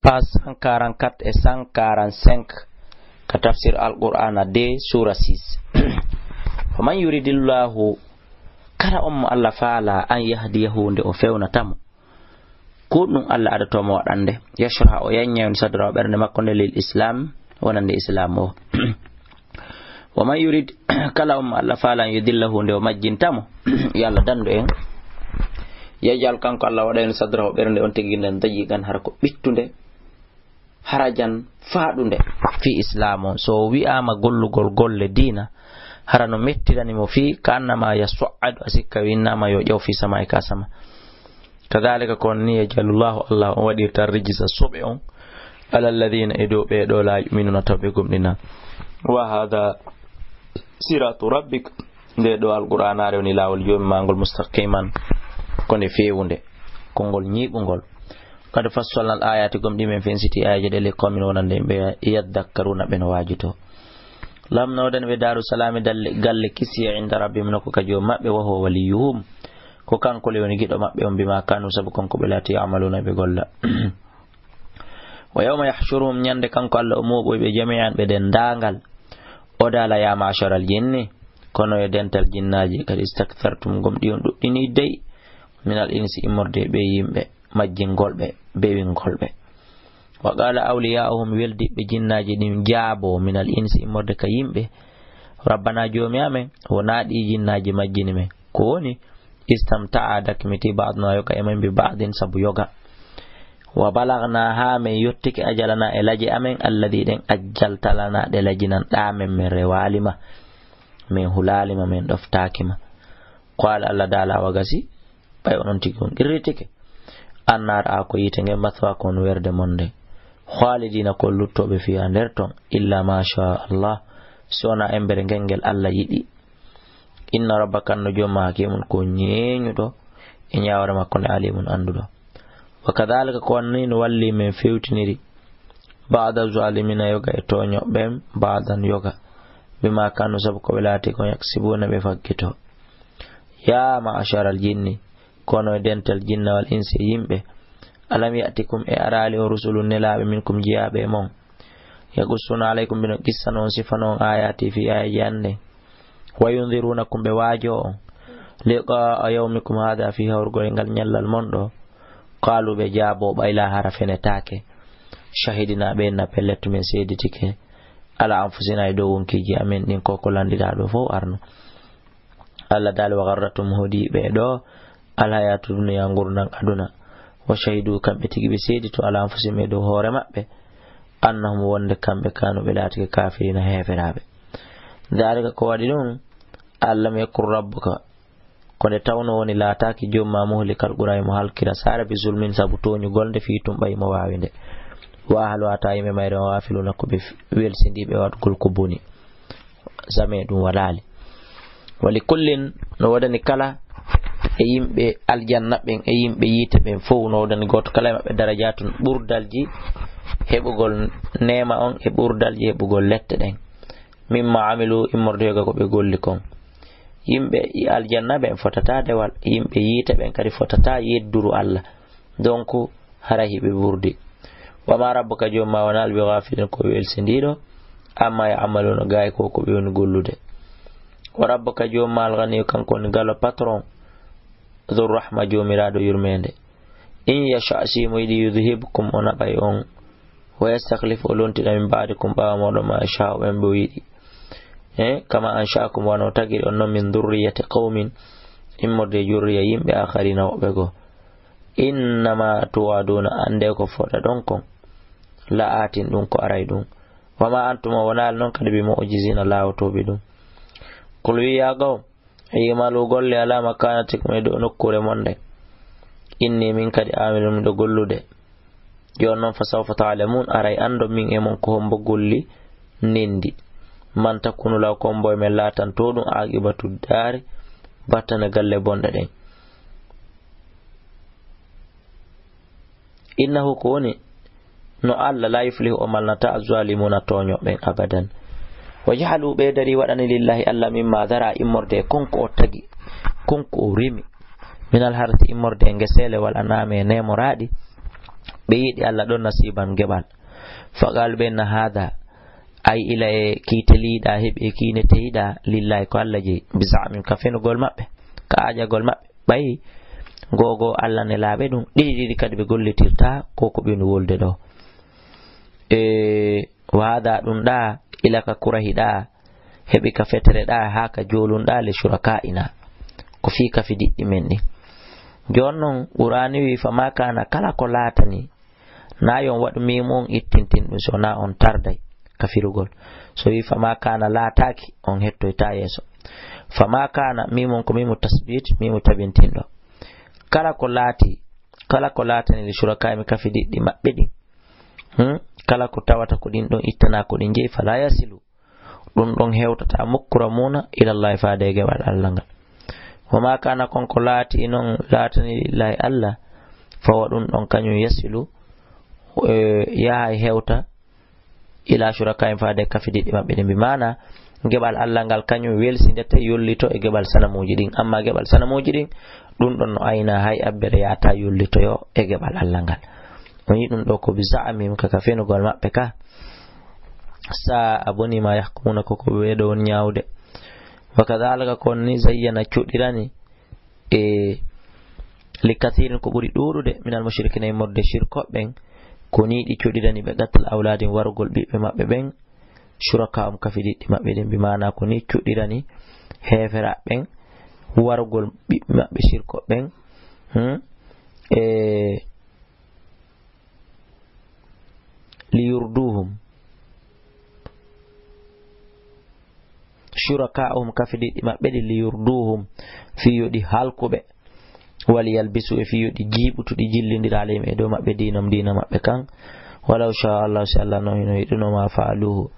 page 144 et 145 ka tafsir al-Qur'ana de sura 6 faman yuridillahu kala Allah faala an yahdiyahu nde o fewna tamo kudum Allah adato mo wadande yashra o yanya sadra berne makko lil islam wonande islam o waman yurid kala Allah faala an yudillahu nde o majjintamo yalla dando en yajal kanko Allah wadayn sadra bernde on teginden dajigan har ko bittunde harajan faadunde fi islamo so wi'ama gollugol golle dina harano mettirani mo fi kannama yasu'adu asikka winnama yo jaw fi sama ka sama kadhalika kon ni yajalullahu Allah wadi tarrijisa sobe on ala alladhina idobe do la yu'minuna tabikum dina wa hada siratu rabbik de do alqur'ana rewni lawol jomi mangol mustaqiman konde fewunde kongol nyibungol kad fassalna al-ayati gum dimen fensiti ayaje de le komin wonande be yadhakkaruna ben wajito lam nodan be daru salami dalle galle kisiya inda rabbim nako kajo mabbe wa huwa waliyuhum ko kanko le woni gido mabbe on bima kanu sabu kanko be lati amaluna be golla wa yawma yahshuruhum nyande kanko Allah umubo be jami'an be den dangal odala ya ma'sharal jinni kono e dental jinnaji kad istaktartum gum dion duddini dey minal insi imorde be yimbe majjingolbe bewingolbe wa qala awliya'uhum weldi be jinnaji dim jaabo minal insi imorde ka yimbe rabbana jomi amen wonadi jinnaji majjini men ko woni istamta'a dakmiti ba'dna yoka emen bi ba'din sabu yoga wa balagna ha men yottiki ajalana elaji amen alladhi den ajjaltalana de lajinan damen men rewalima men hulalima men doftakima qala alla dala wagasi bay onon tigon irritike annar ako yite ngem matwa kon werde monde khalidina ko luttobe fi anderton illa ma sha Allah sona embere ngengel Allah yidi inna rabbaka najuma hakimun ko nyenyudo e nyaawara makko ne alimun andudo wa kadhalika ko nin walli men fewtiniri ba'da zalimina yoga e tonyo bem ba'dan yoga bima kanu sabu ko welati ko yaksibuna be fakkito ya ma'asharal jinni kono dental jinna wal insi yimbe alam ya'tikum e arali rusulun nelabe minkum jiyabe mon yaqussuna alaykum bin qissanon sifanon ayati fi ayyanne wa yunzirunakum be wajo liqa yawmikum hada fi hawrgol ngal nyallal mondo qalu be jabo bayla harafene take shahidina be na pelletu men seditike ala anfusina do wonkiji amen din ko landida do fo arno alla dal wa gharratum hudi be do alhayatu dunya ngurnan aduna wa shahidu kambe tigi be sedito ala anfusime do hore mabbe annahum wonde kambe kanu be latike kafirina heferabe dalika ko wadi dum allam yakur rabbuka ko de tawno woni lataki jomma muhlikal quray mo halkira sara bi zulmin sabutonyu golde fitum bay mo wawinde wa halu atayime mayre wafiluna ko be welsindibe wadgol ko boni zame dum walali wali kullin no wadani kala e yimbe aljanna ben e yimbe yite ben fo no wadani goto kala mabbe darajatun burdalji hebugol neema on e burdalji hebugol lette den mimma amilu immordega ko be golli kon yimbe aljanna ben fotata dewal yimbe yite ben kadi fotata yedduru Allah donc harahi be burdi wa ma rabbuka jomma wanal bi ghafilin ko welsindido amma ya amaluna gaay ko be woni gollude wa rabbuka jomma alghani kanko ni galo patron dhur rahma jomirado yurmende in yasha asimu idi yudhibkum onabay on wa yastakhlif uluntina min ba'dikum ba modo ma sha wa mbidi kama anshaakum wa notagir on min dhurriyyati qaumin immorde jurriya yimbe akharina wobego innama tuwaduna ande ko fota donkon la atin dum ko aray dum wama antum wonal non kadi bi mu'jizina lawtobe dum kul ya gaw aymalu golle ala makanatikum edo nokkure monde inni min kadi amilum do gollude jonnon fa sawfa ta'lamun aray ando min e mon ko hombo golli nendi man takunu law komboy men latan to dum aqibatu dari batana galle bonde den innahu kuni no alla la yuflihu amalnata azwalimuna tonyo ben abadan wajhalu bedari wadani lillahi alla mimma dara immorde konko tagi konko rimi min al harti immorde ngesele wal aname ne moradi بيد الله دون نصيبا جبل فقال بين هذا أي إلى كيتلي دا هب إكين تيدا لله قال جي بزعم كفين قول مأبه كأجا قول مأبه باي gogo Allah ne laabe dum didi kadi be gollitirta koko be no wolde do wada dum da ila ka kurahida hebi ka fetere da haka jolun da le shurakaina ko fi ka fi diddi menni jonnon qur'ani wi fa makana kala ko latani nayon wadu mimon ittintin dum so na on tardai kafirugol so wi fa makana lataki on hetto ta yeso fa makana mimon ko mimu tasbit mimu tabintindo kala ko lati ni shuraka mi kafi di mabbe di kala ko tawata ko din don ittana ko din je fala yasilu dum don hewtata mukramuna ila Allah fa de gebal Allah ngal wama kana kon ko lati non latani lillahi Allah fa wadun don kanyu yasilu ya hewta ila shuraka fa de kafi di mabbe di bi mana gebal Allah ngal kanyu welsi ndete yollito e gebal sanamuji din amma gebal sanamuji din dum don no ayna hay abbere yata yollito yo e gebal Allah ngal on yi dum do ko bi za'ami ka kafeno gol mabbe ka sa abuni ma yahkumuna ko be do nyaawde wakadhalika kon ni zayyana cudirani li kathirin ko buri durude min al mushrikina e modde shirko ben ko ni di cudirani be gatal awladin wargol bibbe mabbe ben shuraka kafidi mabbe den bi mana ko ni cudirani hefera ben wargol mabbe shirko ben li yurduhum shurakaahum kafidi mabbe li yurduhum fi yudi halkube wali yalbisu fi yudi jibutu di jillindiraale me do mabbe dinam dina mabbe kan walaw sha Allah no yiduno ma faaluhu